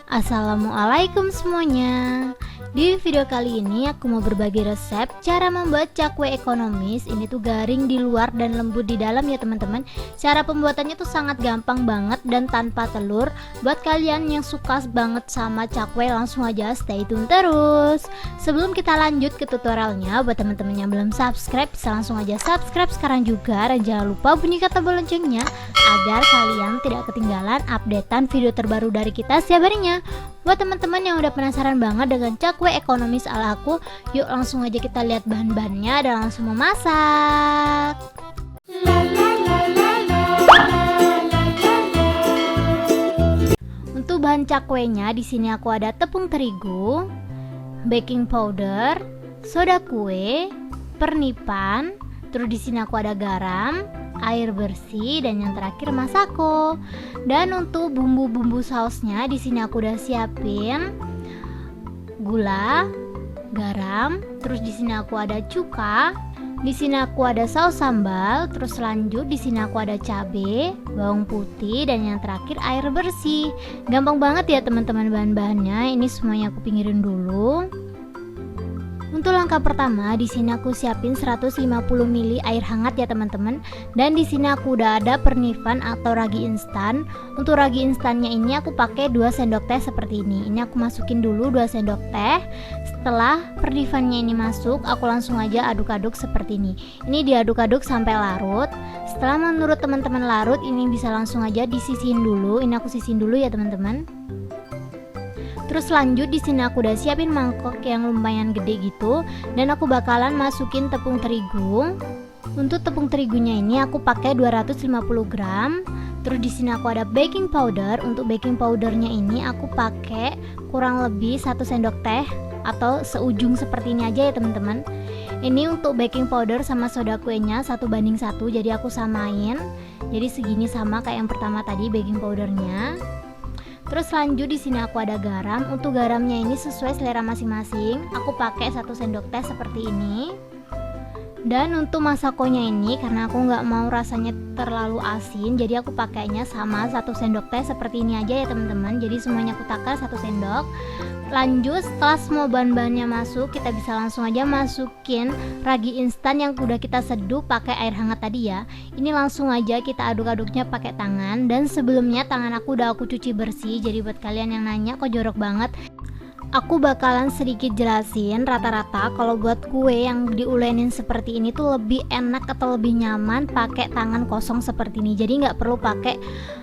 Assalamualaikum semuanya. Di video kali ini aku mau berbagi resep cara membuat cakwe ekonomis. Ini tuh garing di luar dan lembut di dalam ya teman-teman. Cara pembuatannya tuh sangat gampang banget dan tanpa telur. Buat kalian yang suka banget sama cakwe, langsung aja stay tune terus. Sebelum kita lanjut ke tutorialnya, buat teman-teman yang belum subscribe, bisa langsung aja subscribe sekarang juga. Dan jangan lupa bunyikan tombol loncengnya agar kalian tidak ketinggalan updatean video terbaru dari kita setiap harinya. Buat teman-teman yang udah penasaran banget dengan cakwe ekonomis ala aku, yuk langsung aja kita lihat bahan-bahannya dan langsung memasak. Untuk bahan cakwenya di sini aku ada tepung terigu, baking powder, soda kue, pernipan, terus di sini aku ada garam, air bersih, dan yang terakhir masako. Dan untuk bumbu-bumbu sausnya di sini aku udah siapin gula, garam, terus di sini aku ada cuka, di sini aku ada saus sambal, terus lanjut di sini aku ada cabai, bawang putih, dan yang terakhir air bersih. Gampang banget ya teman-teman bahan-bahannya. Ini semuanya aku pinggirin dulu. Untuk langkah pertama, di sini aku siapin 150 ml air hangat ya teman-teman. Dan di sini aku udah ada pernipan atau ragi instan. Untuk ragi instannya ini aku pakai 2 sendok teh seperti ini. Ini aku masukin dulu 2 sendok teh. Setelah pernipannya ini masuk, aku langsung aja aduk-aduk seperti ini. Ini diaduk-aduk sampai larut. Setelah menurut teman-teman larut, ini bisa langsung aja disisihin dulu. Ini aku sisihin dulu ya teman-teman. Terus lanjut di sini aku udah siapin mangkok yang lumayan gede gitu, dan aku bakalan masukin tepung terigu. Untuk tepung terigunya ini aku pakai 250 gram. Terus di sini aku ada baking powder. Untuk baking powdernya ini aku pakai kurang lebih 1 sendok teh atau seujung seperti ini aja ya teman-teman. Ini untuk baking powder sama soda kuenya 1:1, jadi aku samain. Jadi segini sama kayak yang pertama tadi baking powdernya. Terus lanjut di sini aku ada garam. Untuk garamnya ini sesuai selera masing-masing. Aku pakai 1 sendok teh seperti ini. Dan untuk masakonya ini karena aku nggak mau rasanya terlalu asin, jadi aku pakainya sama 1 sendok teh seperti ini aja ya teman-teman. Jadi semuanya aku takar 1 sendok. Lanjut setelah semua bahan-bahannya masuk, kita bisa langsung aja masukin ragi instan yang udah kita seduh pakai air hangat tadi ya. Ini langsung aja kita aduk-aduknya pakai tangan. Dan sebelumnya tangan aku udah aku cuci bersih. Jadi buat kalian yang nanya kok jorok banget, aku bakalan sedikit jelasin rata-rata kalau buat kue yang diulenin seperti ini tuh lebih enak atau lebih nyaman pakai tangan kosong seperti ini. Jadi nggak perlu pakai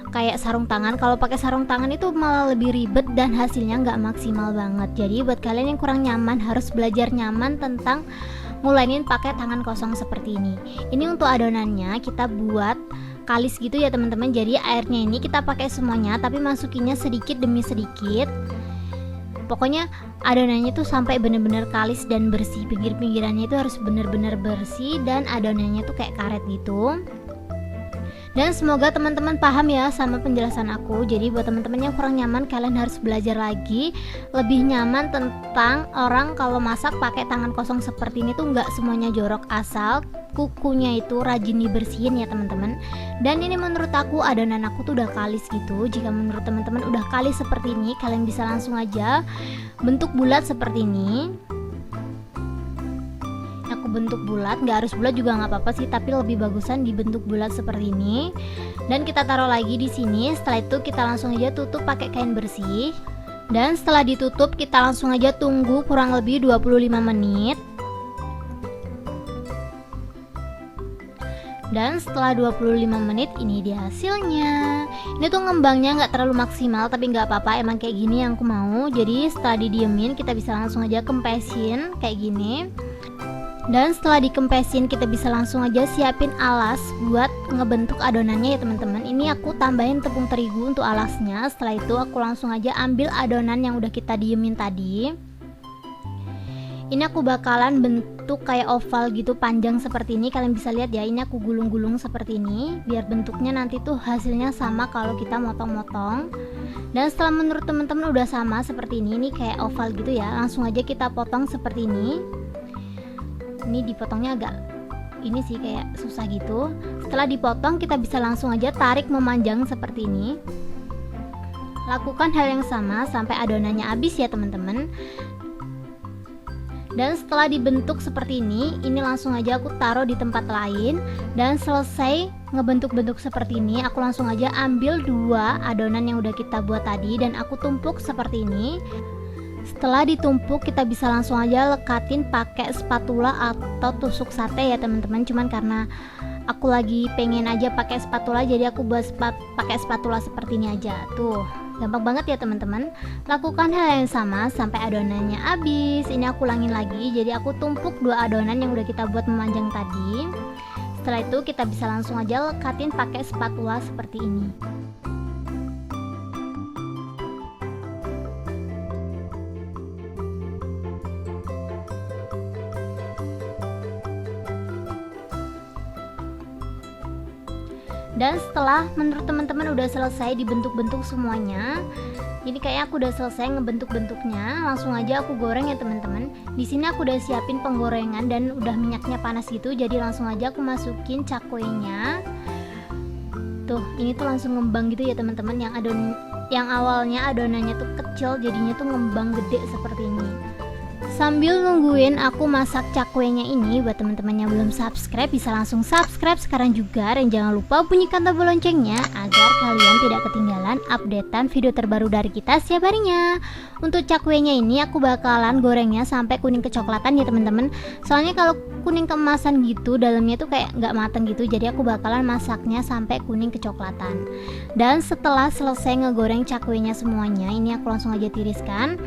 kayak sarung tangan. Kalau pakai sarung tangan itu malah lebih ribet dan hasilnya nggak maksimal banget. Jadi buat kalian yang kurang nyaman harus belajar nyaman tentang ngulenin pakai tangan kosong seperti ini. Ini untuk adonannya kita buat kalis gitu ya teman-teman. Jadi airnya ini kita pakai semuanya tapi masukinnya sedikit demi sedikit. Pokoknya adonannya tuh sampai bener-bener kalis dan bersih. Pinggir-pinggirannya itu harus bener-bener bersih dan adonannya tuh kayak karet gitu. Dan semoga teman-teman paham ya sama penjelasan aku. Jadi buat teman-teman yang kurang nyaman, kalian harus belajar lagi lebih nyaman tentang orang kalau masak pakai tangan kosong seperti ini tuh nggak semuanya jorok, asal kukunya itu rajin dibersihin ya teman-teman. Dan ini menurut aku adonan aku tuh udah kalis gitu. Jika menurut teman-teman udah kalis seperti ini, kalian bisa langsung aja bentuk bulat seperti ini. Aku bentuk bulat, nggak harus bulat juga nggak apa-apa sih, tapi lebih bagusan dibentuk bulat seperti ini. Dan kita taruh lagi di sini. Setelah itu kita langsung aja tutup pakai kain bersih. Dan setelah ditutup kita langsung aja tunggu kurang lebih 25 menit. Dan setelah 25 menit ini dia hasilnya. Ini tuh ngembangnya nggak terlalu maksimal tapi nggak apa-apa, emang kayak gini yang aku mau. Jadi setelah didiemin kita bisa langsung aja kempesin kayak gini. Dan setelah dikempesin kita bisa langsung aja siapin alas buat ngebentuk adonannya ya teman-teman. Ini aku tambahin tepung terigu untuk alasnya. Setelah itu aku langsung aja ambil adonan yang udah kita diemin tadi. Ini aku bakalan bentuk kayak oval gitu panjang seperti ini. Kalian bisa lihat ya, ini aku gulung-gulung seperti ini biar bentuknya nanti tuh hasilnya sama kalau kita motong-motong. Dan setelah menurut teman-teman udah sama seperti ini kayak oval gitu ya, langsung aja kita potong seperti ini. Ini dipotongnya agak ini sih kayak susah gitu. Setelah dipotong kita bisa langsung aja tarik memanjang seperti ini. Lakukan hal yang sama sampai adonannya habis ya teman-teman. Dan setelah dibentuk seperti ini langsung aja aku taruh di tempat lain. Dan selesai ngebentuk-bentuk seperti ini, aku langsung aja ambil 2 adonan yang udah kita buat tadi dan aku tumpuk seperti ini. Setelah ditumpuk, kita bisa langsung aja lekatin pakai spatula atau tusuk sate ya teman-teman. Cuman karena aku lagi pengen aja pakai spatula, jadi aku buat pakai spatula seperti ini aja. Tuh, gampang banget ya teman-teman. Lakukan hal yang sama sampai adonannya habis. Ini aku ulangin lagi, jadi aku tumpuk 2 adonan yang udah kita buat memanjang tadi. Setelah itu kita bisa langsung aja lekatin pakai spatula seperti ini. Dan setelah menurut teman-teman udah selesai dibentuk-bentuk semuanya, ini kayak aku udah selesai ngebentuk-bentuknya, langsung aja aku goreng ya teman-teman. Di sini aku udah siapin penggorengan dan udah minyaknya panas gitu, jadi langsung aja aku masukin cakwenya. Tuh, ini tuh langsung ngembang gitu ya teman-teman. Yang awalnya adonannya tuh kecil, jadinya tuh ngembang gede seperti ini. Sambil nungguin aku masak cakwenya ini, buat teman-teman yang belum subscribe bisa langsung subscribe sekarang juga, dan jangan lupa bunyikan tombol loncengnya agar kalian tidak ketinggalan updatean video terbaru dari kita setiap harinya. Untuk cakwenya ini aku bakalan gorengnya sampai kuning kecoklatan ya teman-teman. Soalnya kalau kuning keemasan gitu dalamnya tuh kayak nggak mateng gitu, jadi aku bakalan masaknya sampai kuning kecoklatan. Dan setelah selesai ngegoreng cakwenya semuanya, ini aku langsung aja tiriskan.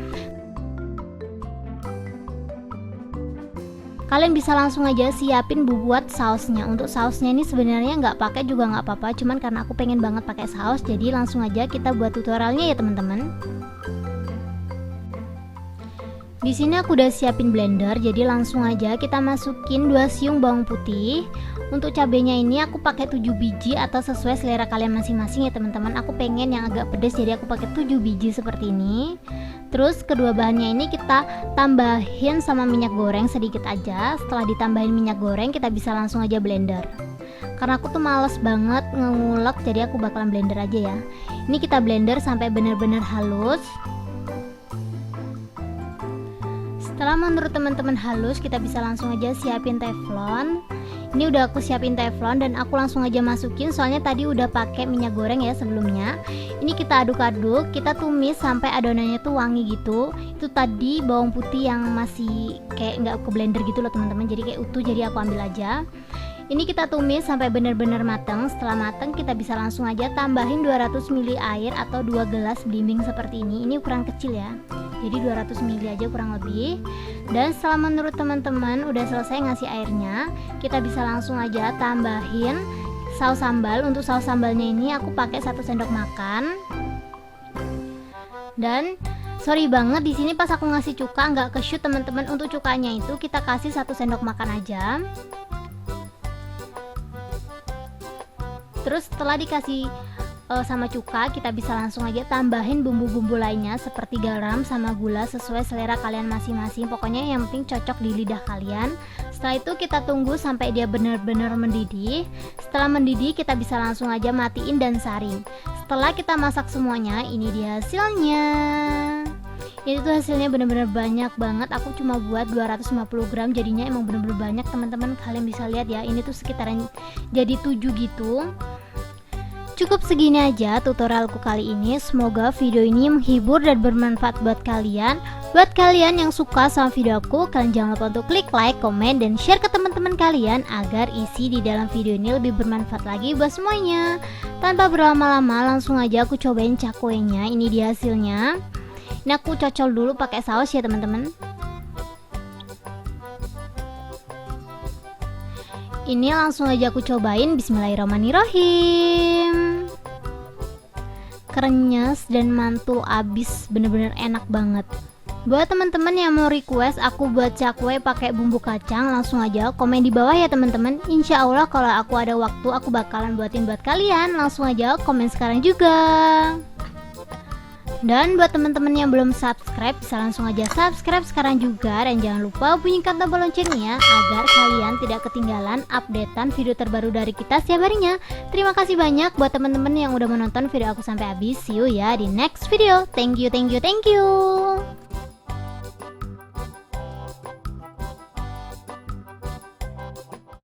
Kalian bisa langsung aja siapin buat sausnya. Untuk sausnya ini sebenarnya nggak pakai juga nggak apa-apa, cuman karena aku pengen banget pakai saus, jadi langsung aja kita buat tutorialnya ya teman-teman. Di sini aku udah siapin blender, jadi langsung aja kita masukin 2 siung bawang putih. Untuk cabenya ini aku pakai 7 biji atau sesuai selera kalian masing-masing ya teman-teman. Aku pengen yang agak pedas, jadi aku pakai 7 biji seperti ini. Terus kedua bahannya ini kita tambahin sama minyak goreng sedikit aja. Setelah ditambahin minyak goreng, kita bisa langsung aja blender. Karena aku tuh males banget ngulek, jadi aku bakalan blender aja ya. Ini kita blender sampai bener-bener halus. Setelah menurut teman-teman halus, kita bisa langsung aja siapin teflon. Ini udah aku siapin teflon dan aku langsung aja masukin, soalnya tadi udah pakai minyak goreng ya sebelumnya. Ini kita aduk-aduk, kita tumis sampai adonannya tuh wangi gitu. Itu tadi bawang putih yang masih kayak nggak ke blender gitu loh teman-teman, jadi kayak utuh, jadi aku ambil aja. Ini kita tumis sampai benar-benar matang. Setelah matang, kita bisa langsung aja tambahin 200 ml air atau 2 gelas belimbing seperti ini. Ini ukuran kecil ya, jadi 200 ml aja kurang lebih. Dan setelah menurut teman-teman udah selesai ngasih airnya, kita bisa langsung aja tambahin saus sambal. Untuk saus sambalnya ini aku pakai 1 sendok makan. Dan sorry banget di sini pas aku ngasih cuka nggak ke shoot teman-teman. Untuk cukanya itu kita kasih 1 sendok makan aja. Terus setelah dikasih sama cuka, kita bisa langsung aja tambahin bumbu-bumbu lainnya seperti garam sama gula sesuai selera kalian masing-masing. Pokoknya yang penting cocok di lidah kalian. Setelah itu kita tunggu sampai dia benar-benar mendidih. Setelah mendidih, kita bisa langsung aja matiin dan saring. Setelah kita masak semuanya, ini dia hasilnya. Ini tuh hasilnya bener-bener banyak banget. Aku cuma buat 250 gram, jadinya emang bener-bener banyak teman-teman. Kalian bisa lihat ya, ini tuh sekitaran jadi 7 gitu. Cukup segini aja tutorialku kali ini. Semoga video ini menghibur dan bermanfaat buat kalian. Buat kalian yang suka sama video aku, kalian jangan lupa untuk klik like, komen, dan share ke teman-teman kalian agar isi di dalam video ini lebih bermanfaat lagi buat semuanya. Tanpa berlama-lama, langsung aja aku cobain cakwenya. Ini dia hasilnya. Ini aku cocol dulu pakai saus ya teman-teman. Ini langsung aja aku cobain. Bismillahirrahmanirrahim. Krenyes dan mantul abis, bener-bener enak banget. Buat teman-teman yang mau request aku buat cakwe pakai bumbu kacang, langsung aja komen di bawah ya teman-teman. Insya Allah kalau aku ada waktu aku bakalan buatin buat kalian. Langsung aja komen sekarang juga. Dan buat teman-teman yang belum subscribe, bisa langsung aja subscribe sekarang juga. Dan jangan lupa bunyikan tombol loncengnya agar kalian tidak ketinggalan updatean video terbaru dari kita setiap harinya. Terima kasih banyak buat teman-teman yang udah menonton video aku sampai habis. See you ya di next video. Thank you.